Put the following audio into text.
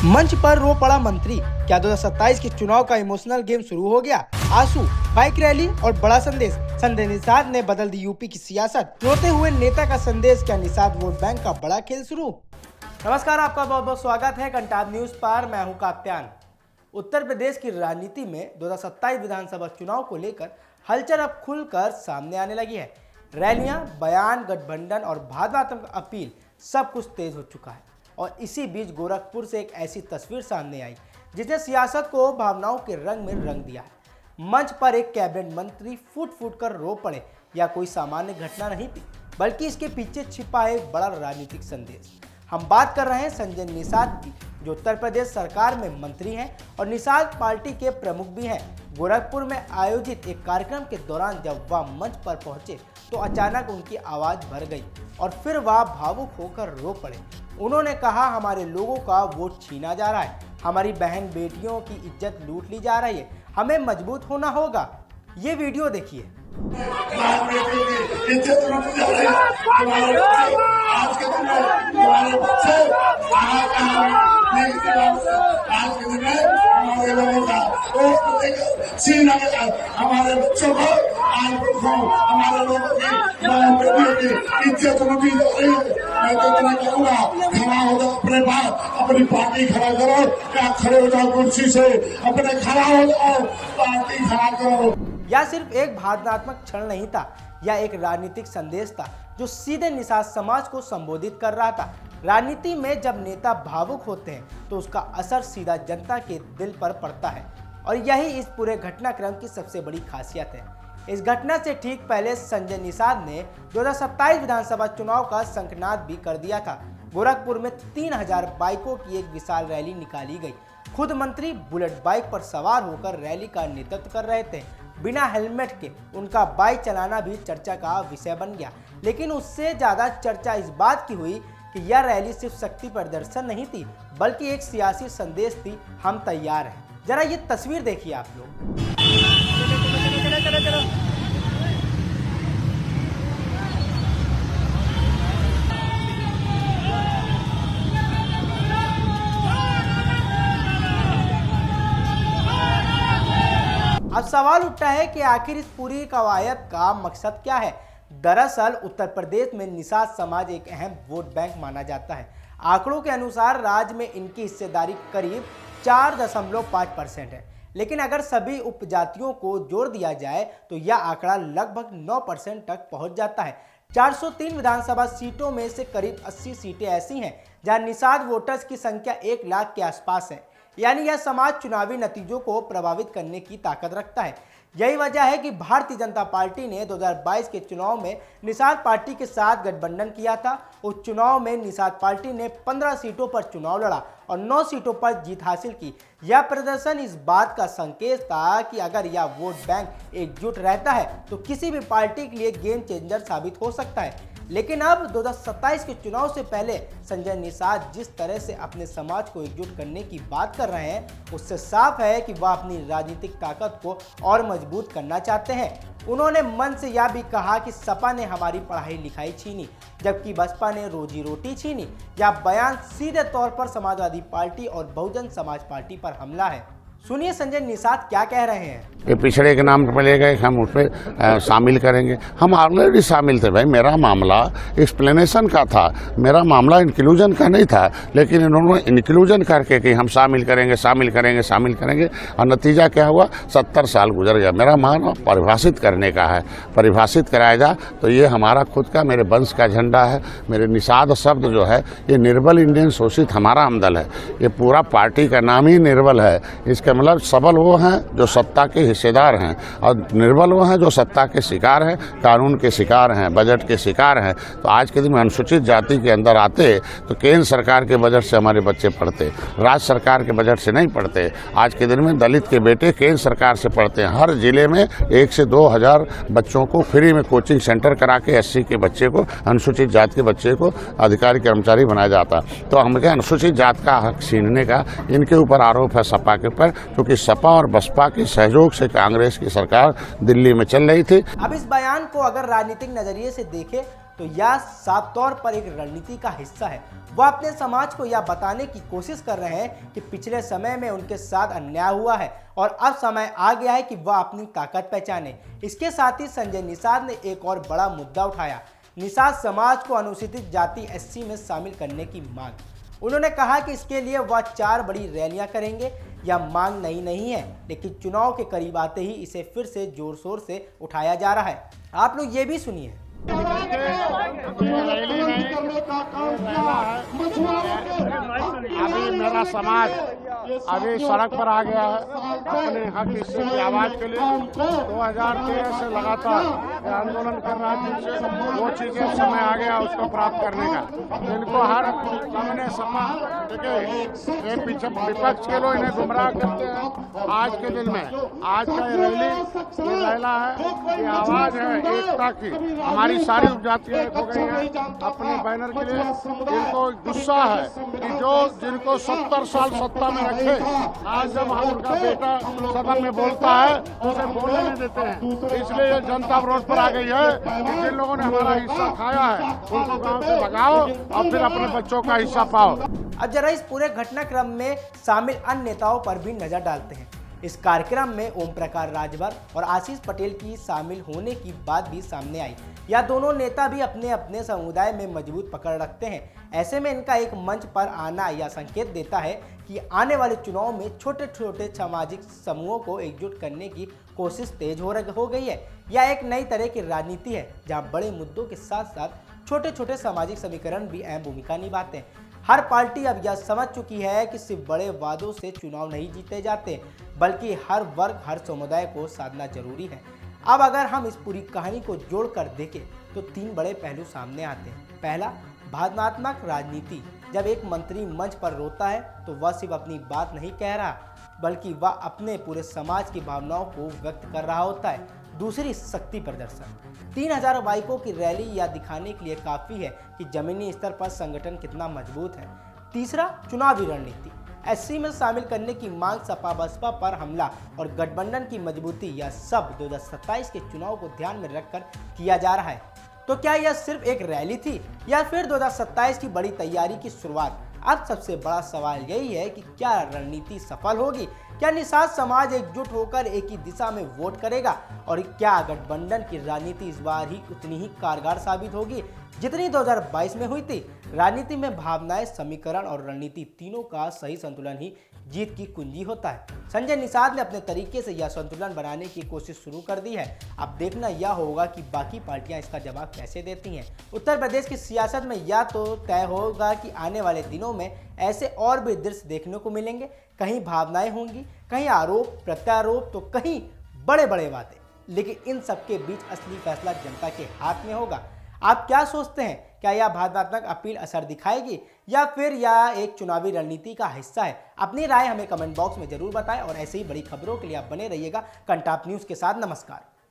मंच पर रो पड़ा मंत्री। क्या 2027 के चुनाव का इमोशनल गेम शुरू हो गया? आंसू, बाइक रैली और बड़ा संदेश। संजय निषाद ने बदल दी यूपी की सियासत। रोते हुए नेता का संदेश, क्या निषाद वोट बैंक का बड़ा खेल शुरू? नमस्कार, आपका बहुत बहुत स्वागत है कंटाब न्यूज पर। मैं हूं कात्यायन। उत्तर प्रदेश की राजनीति में 2027 विधानसभा चुनाव को लेकर हलचल अब खुलकर सामने आने लगी है। रैलियां, बयान, गठबंधन और भावनात्मक अपील सब कुछ तेज हो चुका है। और इसी बीच गोरखपुर से एक ऐसी तस्वीर सामने आई जिसने सियासत को भावनाओं के रंग में रंग दिया है। मंच पर एक कैबिनेट मंत्री फूट फूट कर रो पड़े। यह कोई सामान्य घटना नहीं थी, बल्कि इसके पीछे छिपा है एक बड़ा राजनीतिक संदेश। हम बात कर रहे हैं संजय निषाद की, जो उत्तर प्रदेश सरकार में मंत्री हैं और निषाद पार्टी के प्रमुख भी हैं। गोरखपुर में आयोजित एक कार्यक्रम के दौरान जब वह मंच पर पहुंचे तो अचानक उनकी आवाज भर गई और फिर वह भावुक होकर रो पड़े। उन्होंने कहा, हमारे लोगों का वोट छीना जा रहा है, हमारी बहन बेटियों की इज्जत लूट ली जा रही है, हमें मजबूत होना होगा। ये वीडियो देखिए। हमारे बच्चों को हमारे लोगों की इज्जत लूटी जा रही है। मैं तो इतना कहूँगा, खड़ा हो जाओ अपने बात, अपनी पार्टी खड़ा करो। क्या खड़े हो जाओ कुर्सी से, अपने खड़ा हो जाओ, पार्टी खड़ा करो। यह सिर्फ एक भावनात्मक क्षण नहीं था, यह एक राजनीतिक संदेश था जो सीधे निषाद समाज को संबोधित कर रहा था। राजनीति में जब नेता भावुक होते हैं तो उसका असर सीधा जनता के दिल पर पड़ता है, और यही इस पूरे घटनाक्रम की सबसे बड़ी खासियत है। इस घटना से ठीक पहले संजय निषाद ने 2027 विधानसभा चुनाव का शंखनाद भी कर दिया था। गोरखपुर में 3000 बाइकों की एक विशाल रैली निकाली गई। खुद मंत्री बुलेट बाइक पर सवार होकर रैली का नेतृत्व कर रहे थे। बिना हेलमेट के उनका बाइक चलाना भी चर्चा का विषय बन गया। लेकिन उससे ज्यादा चर्चा इस बात की हुई कि यह रैली सिर्फ शक्ति प्रदर्शन नहीं थी, बल्कि एक सियासी संदेश थी, हम तैयार हैं। जरा ये तस्वीर देखिए आप लोग। अब सवाल उठता है कि आखिर इस पूरी कवायद का मकसद क्या है। दरअसल उत्तर प्रदेश में निषाद समाज एक अहम वोट बैंक माना जाता है। आंकड़ों के अनुसार राज्य में इनकी हिस्सेदारी करीब 4.5% है, लेकिन अगर सभी उपजातियों को जोड़ दिया जाए तो यह आंकड़ा लगभग 9% तक पहुंच जाता है। 403 विधानसभा सीटों में से करीब 80 सीटें ऐसी हैं जहां निषाद वोटर्स की संख्या 1 लाख के आसपास है। यानी यह समाज चुनावी नतीजों को प्रभावित करने की ताकत रखता है। यही वजह है कि भारतीय जनता पार्टी ने 2022 के चुनाव में निषाद पार्टी के साथ गठबंधन किया था। उस चुनाव में निषाद पार्टी ने 15 सीटों पर चुनाव लड़ा और 9 सीटों पर जीत हासिल की। यह प्रदर्शन इस बात का संकेत था कि अगर यह वोट बैंक एकजुट रहता है तो किसी भी पार्टी के लिए गेम चेंजर साबित हो सकता है। लेकिन अब 2027 के चुनाव से पहले संजय निषाद जिस तरह से अपने समाज को एकजुट करने की बात कर रहे हैं, उससे साफ है कि वह अपनी राजनीतिक ताकत को और मजबूत करना चाहते हैं। उन्होंने मन से यह भी कहा कि सपा ने हमारी पढ़ाई लिखाई छीनी, जबकि बसपा ने रोजी रोटी छीनी। यह बयान सीधे तौर पर समाजवादी पार्टी और बहुजन समाज पार्टी पर हमला है। सुनिए संजय निषाद क्या कह रहे हैं। ये पिछड़े के नाम पर ले गए, हम उसमें शामिल करेंगे। हम ऑलरेडी शामिल थे भाई। मेरा मामला एक्सप्लेनेशन का था, मेरा मामला इंक्लूजन का नहीं था। लेकिन इन्होंने इंक्लूजन करके कि हम शामिल करेंगे शामिल करेंगे शामिल करेंगे, और नतीजा क्या हुआ? 70 साल गुजर गया। मेरा मामला परिभाषित करने का है, परिभाषित कराया जा तो ये हमारा खुद का, मेरे वंश का झंडा है। मेरे निषाद शब्द जो है ये निर्बल इंडियन शोषित हमारा आमदल है। ये पूरा पार्टी का नाम ही निर्बल है। इसका मतलब सबल वो हैं जो सत्ता के हिस्सेदार हैं, और निर्बल वो हैं जो सत्ता के शिकार हैं, कानून के शिकार हैं, बजट के शिकार हैं। तो आज के दिन में अनुसूचित जाति के अंदर आते तो केंद्र सरकार के बजट से हमारे बच्चे पढ़ते, राज्य सरकार के बजट से नहीं पढ़ते। आज के दिन में दलित के बेटे केंद्र सरकार से पढ़ते हैं। हर जिले में 1 से 2 हजार बच्चों को फ्री में कोचिंग सेंटर करा के SC के बच्चे को, अनुसूचित जाति के बच्चे को अधिकारी कर्मचारी बनाया जाता। तो हम क्या अनुसूचित जात का हक छीनने का इनके ऊपर आरोप है सपा के ऊपर, क्योंकि सपा और बसपा के सहयोग से कांग्रेस की सरकार दिल्ली में चल रही थी। अब इस बयान को अगर राजनीतिक नजरिए से देखें तो यह साफ तौर पर एक रणनीति का हिस्सा है। वह अपने समाज को यह बताने की कोशिश कर रहे हैं कि पिछले समय में उनके साथ अन्याय हुआ है और अब समय आ गया है कि वह अपनी ताकत पहचाने। इसके साथ ही संजय निषाद ने एक और बड़ा मुद्दा उठाया, निषाद समाज को अनुसूचित जाति SC में शामिल करने की मांग। उन्होंने कहा कि इसके लिए वह 4 बड़ी रैलियां करेंगे। यह मांग नई नहीं है, लेकिन चुनाव के करीब आते ही इसे फिर से जोर शोर से उठाया जा रहा है। आप लोग ये भी सुनिए। अभी मेरा समाज अभी सड़क पर आ गया है अपने हक हिस्से की आवाज के लिए। 2013 से लगातार आंदोलन कर रहा है, वो चीजें समय आ गया उसको प्राप्त करने का। जिनको हर सामने सपा ये पीछे विपक्ष के लोग इन्हें गुमराह करते हैं। आज के दिन में आज का ये रैली ये लैला है, ये आवाज है एकता की। हमारी सारी उपजातियां एक हो गई हैं अपने बैनर के लिए। जिनको गुस्सा है कि जो जिनको 70 साल सत्ता में रखे, आज जब हम उनका बेटा सदन में बोलता है उसे बोलने नहीं देते हैं। इसलिए ये जनता विरोध पर आ गई है कि जिन लोगों ने हमारा हिस्सा खाया है उनको गांव से भगाओ और फिर अपने बच्चों का हिस्सा पाओ। अब जरा इस पूरे घटनाक्रम में शामिल अन्य नेताओं पर भी नजर डालते हैं। इस कार्यक्रम में ओम प्रकाश राजभर और आशीष पटेल की शामिल होने की बात भी सामने आई। यह दोनों नेता भी अपने अपने समुदाय में मजबूत पकड़ रखते हैं। ऐसे में इनका एक मंच पर आना यह संकेत देता है कि आने वाले चुनाव में छोटे छोटे सामाजिक समूहों को एकजुट करने की कोशिश तेज हो गई है। यह एक नई तरह की राजनीति है, जहां बड़े मुद्दों के साथ साथ छोटे छोटे सामाजिक समीकरण भी अहम भूमिका निभाते हैं। हर पार्टी अब यह समझ चुकी है कि सिर्फ बड़े वादों से चुनाव नहीं जीते जाते, बल्कि हर वर्ग हर समुदाय को साधना जरूरी है। अब अगर हम इस पूरी कहानी को जोड़कर देखें तो 3 बड़े पहलू सामने आते हैं। पहला, भावनात्मक राजनीति। जब एक मंत्री मंच पर रोता है तो वह सिर्फ अपनी बात नहीं कह रहा, बल्कि वह अपने पूरे समाज की भावनाओं को व्यक्त कर रहा होता है। दूसरी, शक्ति प्रदर्शन। 3000 बाइकों की रैली यह दिखाने के लिए काफ़ी है कि जमीनी स्तर पर संगठन कितना मजबूत है। तीसरा, चुनावी रणनीति। SC में शामिल करने की मांग, सपा बसपा पर हमला और गठबंधन की मजबूती, यह सब 2027 के चुनाव को ध्यान में रखकर किया जा रहा है। तो क्या यह सिर्फ एक रैली थी या फिर 2027 की बड़ी तैयारी की शुरुआत? अब सबसे बड़ा सवाल यही है कि क्या रणनीति सफल होगी? क्या निषाद समाज एकजुट होकर एक ही दिशा में वोट करेगा? और क्या गठबंधन की राजनीति इस बार ही उतनी ही कारगर साबित होगी जितनी 2022 में हुई थी? राजनीति में भावनाएं, समीकरण और रणनीति तीनों का सही संतुलन ही जीत की कुंजी होता है। संजय निषाद ने अपने तरीके से यह संतुलन बनाने की कोशिश शुरू कर दी है। अब देखना यह होगा कि बाकी पार्टियां इसका जवाब कैसे देती हैं। उत्तर प्रदेश की सियासत में यह तो तय होगा कि आने वाले दिनों में ऐसे और भी दृश्य देखने को मिलेंगे। कहीं भावनाएं होंगी, कहीं आरोप प्रत्यारोप, तो कहीं बड़े बड़े वादे। लेकिन इन सबके बीच असली फैसला जनता के हाथ में होगा। आप क्या सोचते हैं? क्या यह भावनात्मक अपील असर दिखाएगी या फिर यह एक चुनावी रणनीति का हिस्सा है? अपनी राय हमें कमेंट बॉक्स में जरूर बताएं और ऐसे ही बड़ी खबरों के लिए आप बने रहिएगा कंटाप न्यूज़ के साथ। नमस्कार।